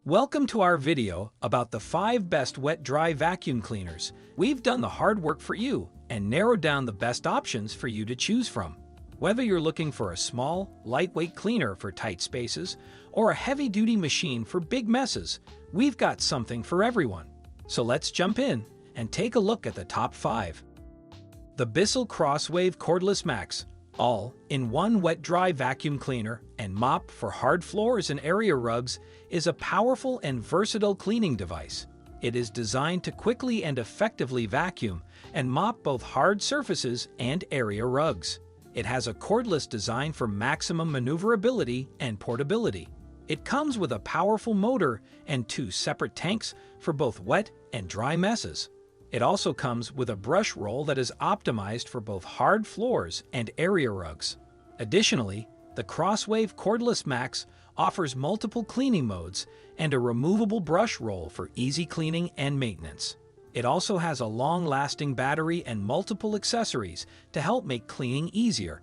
Welcome to our video about the 5 best wet-dry vacuum cleaners. We've done the hard work for you and narrowed down the best options for you to choose from. Whether you're looking for a small, lightweight cleaner for tight spaces or a heavy-duty machine for big messes, we've got something for everyone. So let's jump in and take a look at the top 5. The BISSELL CrossWave Cordless Max all-in-one wet-dry vacuum cleaner and mop for hard floors and area rugs is a powerful and versatile cleaning device. It is designed to quickly and effectively vacuum and mop both hard surfaces and area rugs. It has a cordless design for maximum maneuverability and portability. It comes with a powerful motor and 2 separate tanks for both wet and dry messes. It also comes with a brush roll that is optimized for both hard floors and area rugs. Additionally, the CrossWave Cordless Max offers multiple cleaning modes and a removable brush roll for easy cleaning and maintenance. It also has a long-lasting battery and multiple accessories to help make cleaning easier.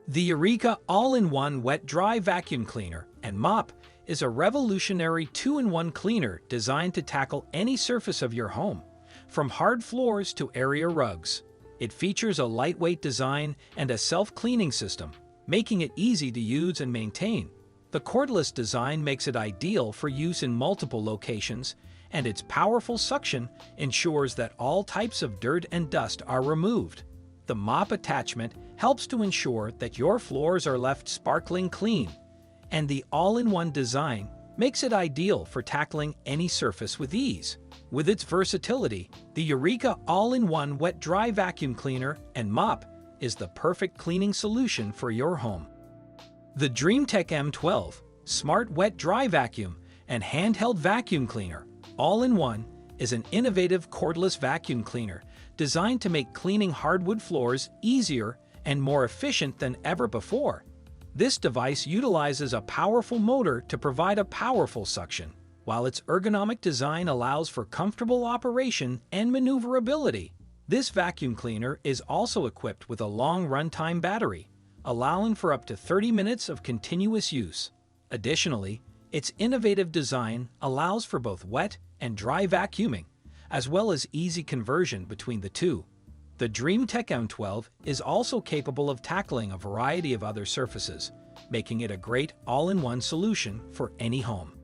The EUREKA All-in-one Wet-Dry Vacuum Cleaner and Mop is a revolutionary 2-in-1 cleaner designed to tackle any surface of your home, from hard floors to area rugs. It features a lightweight design and a self-cleaning system, making it easy to use and maintain. The cordless design makes it ideal for use in multiple locations, and its powerful suction ensures that all types of dirt and dust are removed. The mop attachment helps to ensure that your floors are left sparkling clean, and the all-in-one design makes it ideal for tackling any surface with ease. With its versatility, the EUREKA All-in-one Wet-Dry Vacuum Cleaner and Mop is the perfect cleaning solution for your home. The Dreametech M12 Smart Wet-Dry Vacuum and Handheld Vacuum Cleaner All-in-one is an innovative cordless vacuum cleaner designed to make cleaning hardwood floors easier and more efficient than ever before. This device utilizes a powerful motor to provide a powerful suction, while its ergonomic design allows for comfortable operation and maneuverability. This vacuum cleaner is also equipped with a long runtime battery, allowing for up to 30 minutes of continuous use. Additionally, its innovative design allows for both wet and dry vacuuming, as well as easy conversion between the two. The Dreametech M12 is also capable of tackling a variety of other surfaces, making it a great all-in-one solution for any home.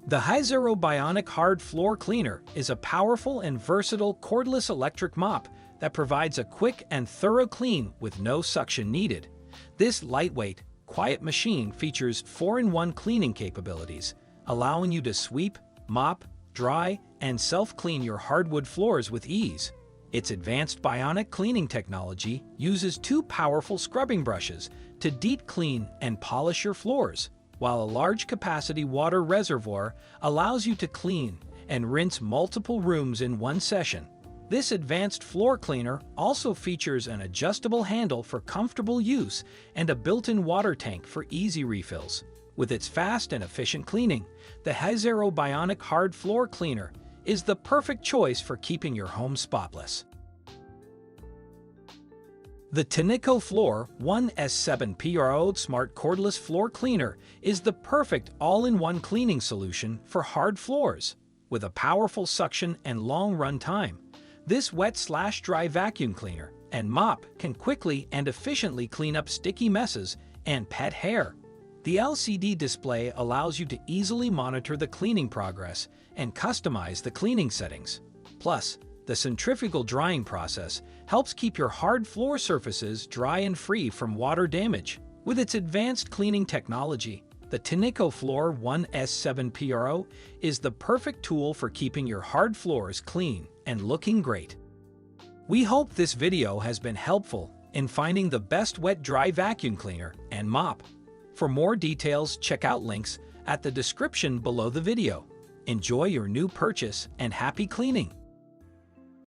The HYZERO Bionic Hard Floor Cleaner is a powerful and versatile cordless electric mop that provides a quick and thorough clean with no suction needed. This lightweight, quiet machine features 4-in-1 cleaning capabilities, allowing you to sweep, mop, dry, and self-clean your hardwood floors with ease. Its advanced bionic cleaning technology uses 2 powerful scrubbing brushes to deep clean and polish your floors, while a large-capacity water reservoir allows you to clean and rinse multiple rooms in one session. This advanced floor cleaner also features an adjustable handle for comfortable use and a built-in water tank for easy refills. With its fast and efficient cleaning, the HYZERO Bionic Hard Floor Cleaner is the perfect choice for keeping your home spotless. The TENECO Floor 1S7 PRO Smart Cordless Floor Cleaner is the perfect all-in-one cleaning solution for hard floors. With a powerful suction and long run time, this wet/dry vacuum cleaner and mop can quickly and efficiently clean up sticky messes and pet hair. The LCD display allows you to easily monitor the cleaning progress and customize the cleaning settings. Plus, the centrifugal drying process helps keep your hard floor surfaces dry and free from water damage. With its advanced cleaning technology, the TENECO Floor 1S7 PRO is the perfect tool for keeping your hard floors clean and looking great. We hope this video has been helpful in finding the best wet-dry vacuum cleaner and mop. For more details, check out links at the description below the video. Enjoy your new purchase and happy cleaning!